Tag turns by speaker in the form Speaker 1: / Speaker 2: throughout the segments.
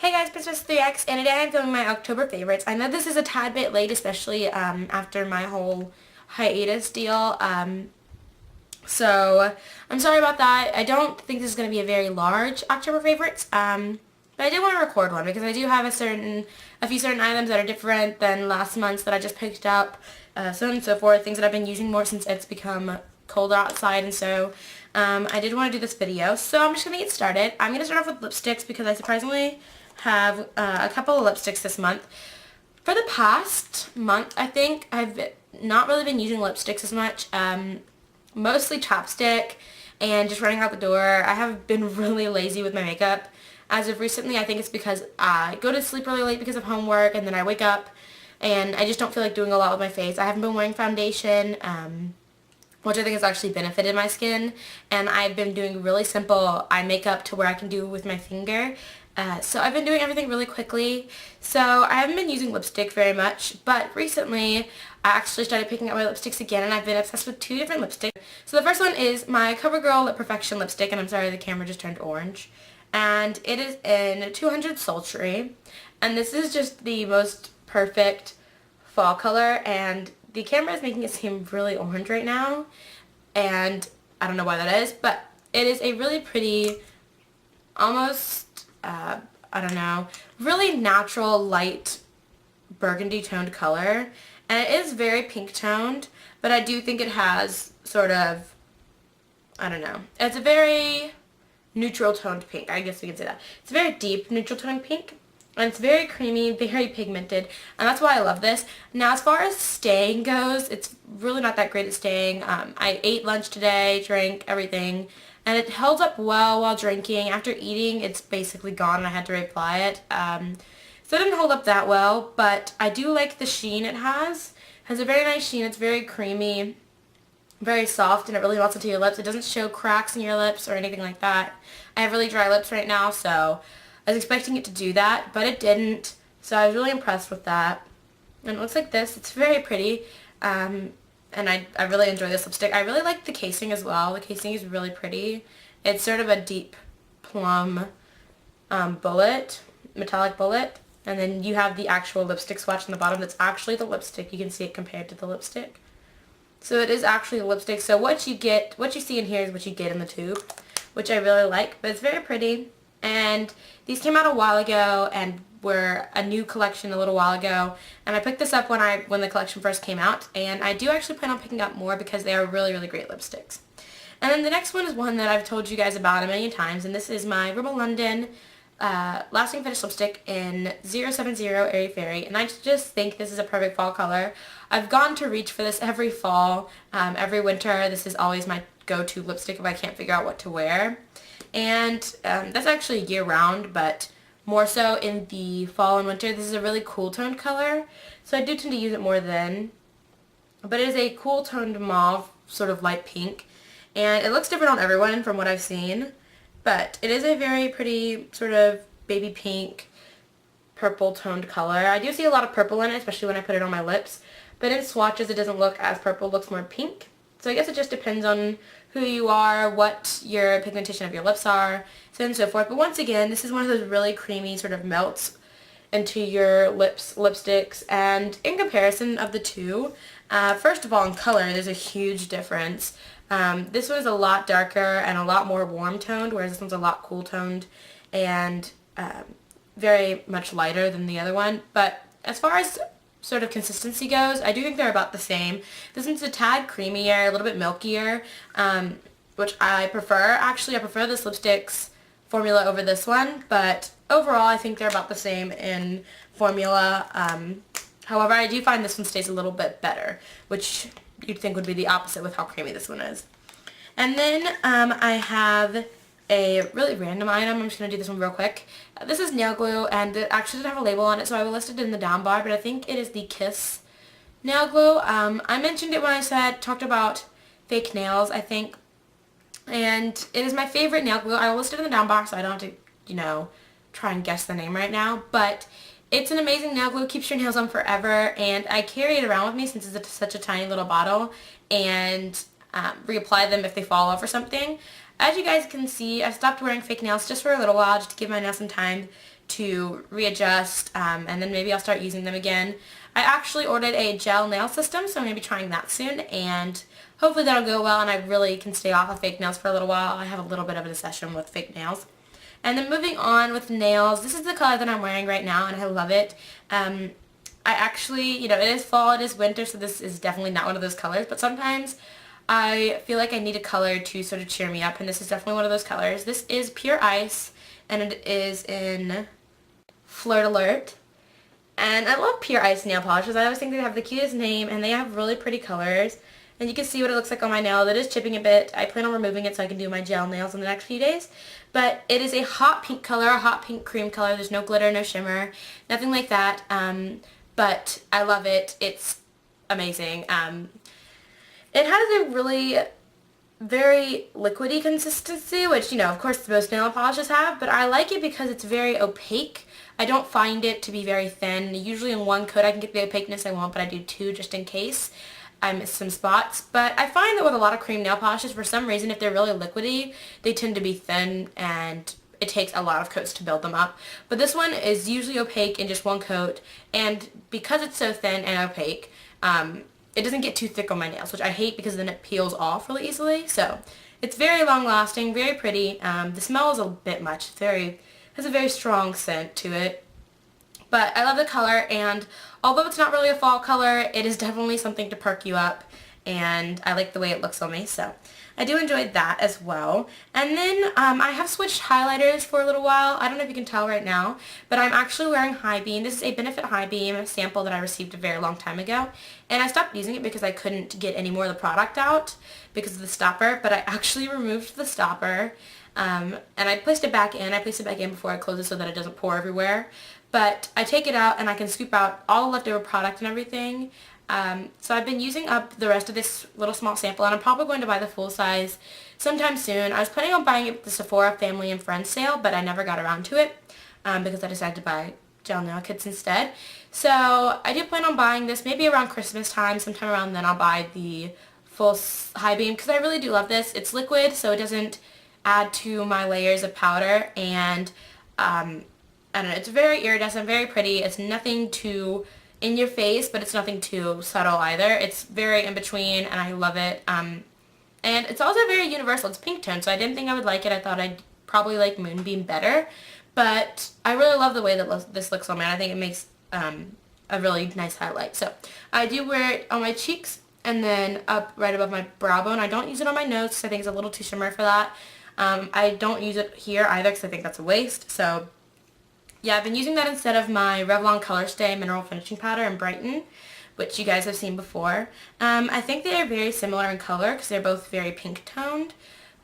Speaker 1: Hey guys, Princess3X, and today I'm filming my October favorites. I know this is a tad bit late, especially after my whole hiatus deal, so I'm sorry about that. I don't think this is going to be a very large October favorites, but I did want to record one because I do have a few certain items that are different than last month's that I just picked up, so on and so forth, things that I've been using more since it's become colder outside, and so I did want to do this video. So I'm just going to get started. I'm going to start off with lipsticks because I surprisingly have a couple of lipsticks this month. For the past month, I think, I've not really been using lipsticks as much, mostly chapstick and just running out the door. I have been really lazy with my makeup. As of recently, I think it's because I go to sleep really late because of homework, and then I wake up and I just don't feel like doing a lot with my face. I haven't been wearing foundation, which I think has actually benefited my skin, and I've been doing really simple eye makeup to where I can do with my finger. So I've been doing everything really quickly, so I haven't been using lipstick very much, but recently I actually started picking up my lipsticks again, and I've been obsessed with two different lipsticks. So the first one is my CoverGirl Lip Perfection lipstick, and I'm sorry the camera just turned orange, and it is in 200 Sultry, and this is just the most perfect fall color, and the camera is making it seem really orange right now, and I don't know why that is, but it is a really pretty, almost I don't know, really natural, light, burgundy toned color. And it is very pink toned, but I do think it has sort of, I don't know, it's a very neutral toned pink. I guess we can say that. It's a very deep neutral toned pink, and it's very creamy, very pigmented, and that's why I love this. Now, as far as staying goes, it's really not that great at staying. I ate lunch today, drank everything, and it held up well while drinking. After eating, it's basically gone, and I had to reapply it. So it didn't hold up that well, but I do like the sheen it has. It has a very nice sheen. It's very creamy, very soft, and it really melts into your lips. It doesn't show cracks in your lips or anything like that. I have really dry lips right now, so I was expecting it to do that, but it didn't. So I was really impressed with that. And it looks like this. It's very pretty. And I really enjoy this lipstick. I really like the casing as well. The casing is really pretty. It's sort of a deep plum bullet, metallic bullet. And then you have the actual lipstick swatch on the bottom that's actually the lipstick. You can see it compared to the lipstick. So it is actually the lipstick. So what you see in here is what you get in the tube, which I really like. But it's very pretty. And these came out a while ago and were a new collection a little while ago, and I picked this up when the collection first came out, and I do actually plan on picking up more because they are really, really great lipsticks. And then the next one is one that I've told you guys about a million times, and this is my Rimmel London Lasting Finish Lipstick in 070 Airy Fairy, and I just think this is a perfect fall color. I've gone to reach for this every fall, every winter. This is always my go-to lipstick if I can't figure out what to wear. And that's actually year-round, but more so in the fall and winter. This is a really cool toned color, so I do tend to use it more then. But it is a cool toned mauve, sort of light pink, and it looks different on everyone from what I've seen, but it is a very pretty sort of baby pink, purple toned color. I do see a lot of purple in it, especially when I put it on my lips, but in swatches it doesn't look as purple, it looks more pink. So I guess it just depends on who you are, what your pigmentation of your lips are, so on and so forth. But once again, this is one of those really creamy sort of melts into your lips lipsticks. And in comparison of the two, first of all, in color, there's a huge difference. This one is a lot darker and a lot more warm toned, whereas this one's a lot cool toned and very much lighter than the other one. But as far as sort of consistency goes, I do think they're about the same. This one's a tad creamier, a little bit milkier, which I prefer. Actually, I prefer this lipstick's formula over this one, but overall I think they're about the same in formula. However, I do find this one stays a little bit better, which you'd think would be the opposite with how creamy this one is. And then I have a really random item. I'm just going to do this one real quick. This is nail glue, and it actually doesn't have a label on it, so I will list it in the down bar, but I think it is the Kiss nail glue. I mentioned it when I talked about fake nails, I think, and it is my favorite nail glue. I will list it in the down bar so I don't have to, try and guess the name right now, but it's an amazing nail glue. It keeps your nails on forever, and I carry it around with me since it's such a tiny little bottle, and reapply them if they fall off or something. as you guys can see, I stopped wearing fake nails just for a little while, just to give my nails some time to readjust, and then maybe I'll start using them again. I actually ordered a gel nail system, so I'm going to be trying that soon, and hopefully that'll go well and I really can stay off of fake nails for a little while. I have a little bit of an obsession with fake nails. And then moving on with nails, this is the color that I'm wearing right now and I love it. I actually, it is fall, it is winter, so this is definitely not one of those colors, but sometimes I feel like I need a color to sort of cheer me up, and this is definitely one of those colors. This is Pure Ice, and it is in Flirt Alert. And I love Pure Ice nail polishes. I always think they have the cutest name, and they have really pretty colors. And you can see what it looks like on my nail. It is chipping a bit. I plan on removing it so I can do my gel nails in the next few days. But it is a hot pink color, a hot pink cream color. There's no glitter, no shimmer, nothing like that. But I love it. It's amazing. It has a really very liquidy consistency, which, of course most nail polishes have, but I like it because it's very opaque. I don't find it to be very thin. Usually in one coat I can get the opaqueness I want, but I do two just in case I miss some spots. But I find that with a lot of cream nail polishes, for some reason, if they're really liquidy, they tend to be thin and it takes a lot of coats to build them up. But this one is usually opaque in just one coat, and because it's so thin and opaque, it doesn't get too thick on my nails, which I hate because then it peels off really easily. So it's very long lasting, very pretty. The smell is a bit much. Has a very strong scent to it. But I love the color, and although it's not really a fall color, it is definitely something to perk you up, and I like the way it looks on me, so I do enjoy that as well. And then I have switched highlighters for a little while. I don't know if you can tell right now, but I'm actually wearing High Beam. This is a Benefit High Beam sample that I received a very long time ago, and I stopped using it because I couldn't get any more of the product out because of the stopper, but I actually removed the stopper, and I placed it back in. I placed it back in before I close it so that it doesn't pour everywhere. But I take it out and I can scoop out all the leftover product and everything. So I've been using up the rest of this little small sample, and I'm probably going to buy the full size sometime soon. I was planning on buying it at the Sephora Family and Friends sale, but I never got around to it because I decided to buy gel nail kits instead. So I do plan on buying this maybe around Christmas time. Sometime around then I'll buy the full High Beam because I really do love this. It's liquid, so it doesn't add to my layers of powder, and I don't know, it's very iridescent, very pretty. It's nothing too in your face, but it's nothing too subtle either. It's very in between, and I love it. And it's also very universal. It's pink tone, so I didn't think I would like it. I thought I'd probably like Moonbeam better, but I really love the way that this looks on me. I think it makes a really nice highlight. So I do wear it on my cheeks and then up right above my brow bone. I don't use it on my nose because I think it's a little too shimmery for that. I don't use it here either because I think that's a waste. So yeah, I've been using that instead of my Revlon Color Stay Mineral Finishing Powder in Brighten, which you guys have seen before. I think they are very similar in color because they're both very pink toned,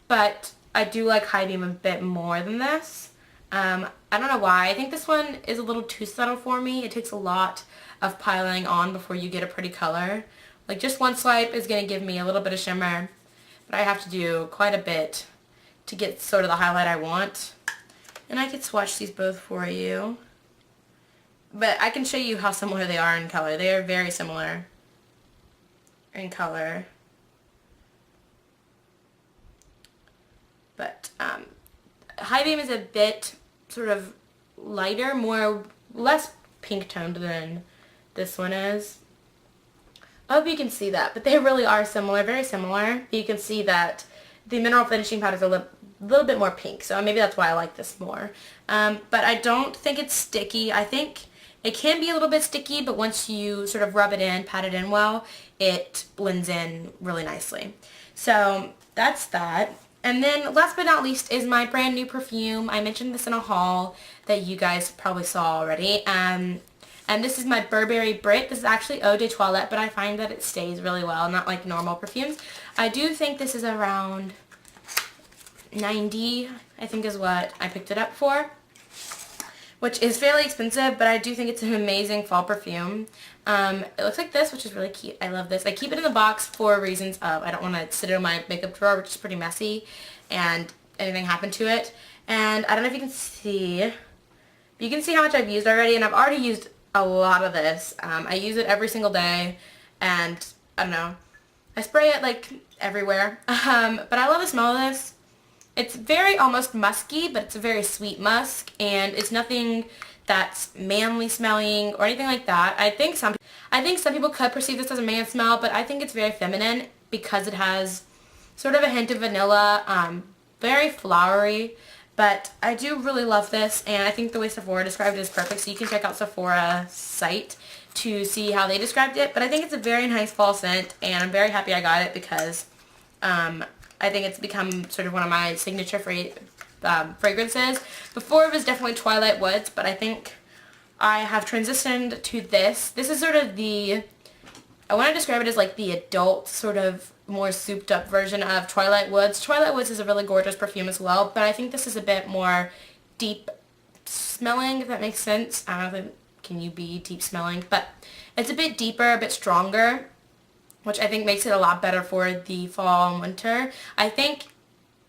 Speaker 1: but I do like High Beam a bit more than this. I don't know why. I think this one is a little too subtle for me. It takes a lot of piling on before you get a pretty color. Like just one swipe is going to give me a little bit of shimmer, but I have to do quite a bit to get sort of the highlight I want. And I could swatch these both for you. But I can show you how similar they are in color. They are very similar in color. But High Beam is a bit sort of lighter, less pink toned than this one is. I hope you can see that, but they really are similar, very similar. You can see that the Mineral Finishing Powder is a little bit more pink, so maybe that's why I like this more. But I don't think it's sticky. I think it can be a little bit sticky, but once you sort of rub it in, pat it in well, it blends in really nicely. So that's that. And then last but not least is my brand new perfume. I mentioned this in a haul that you guys probably saw already. And this is my Burberry Brit. This is actually Eau de Toilette, but I find that it stays really well, not like normal perfumes. I do think this is around $90, I think is what I picked it up for, which is fairly expensive, but I do think it's an amazing fall perfume. It looks like this, which is really cute. I love this. I keep it in the box for reasons of I don't want to sit it in my makeup drawer, which is pretty messy, and anything happen to it. And I don't know if you can see, but you can see how much I've used already, and I've already used a lot of this. I use it every single day, and I don't know, I spray it like everywhere. But I love the smell of this. It's very almost musky, but it's a very sweet musk, and it's nothing that's manly smelling or anything like that. I think some people could perceive this as a man smell, but I think it's very feminine because it has sort of a hint of vanilla, very flowery. But I do really love this, and I think the way Sephora described it is perfect, so you can check out Sephora's site to see how they described it. But I think it's a very nice fall scent, and I'm very happy I got it because I think it's become sort of one of my signature fragrances. Before it was definitely Twilight Woods, but I think I have transitioned to this. This is sort of I want to describe it as like the adult sort of more souped up version of Twilight Woods. Twilight Woods is a really gorgeous perfume as well, but I think this is a bit more deep smelling, if that makes sense. I don't know, can you be deep smelling? But it's a bit deeper, a bit stronger, which I think makes it a lot better for the fall and winter. I think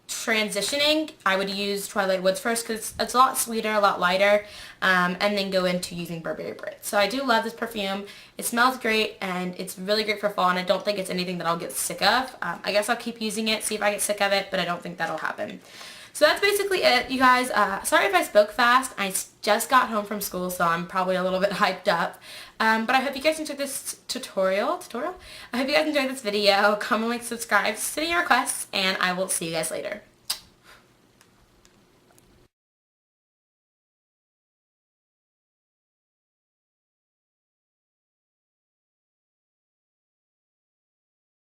Speaker 1: transitioning, I would use Twilight Woods first because it's a lot sweeter, a lot lighter, and then go into using Burberry Brit. So I do love this perfume. It smells great, and it's really great for fall, and I don't think it's anything that I'll get sick of. I guess I'll keep using it, see if I get sick of it, but I don't think that'll happen. So that's basically it, you guys. Sorry if I spoke fast. I just got home from school, so I'm probably a little bit hyped up. But I hope you guys enjoyed this tutorial. I hope you guys enjoyed this video. Comment, like, subscribe, send your requests, and I will see you guys later.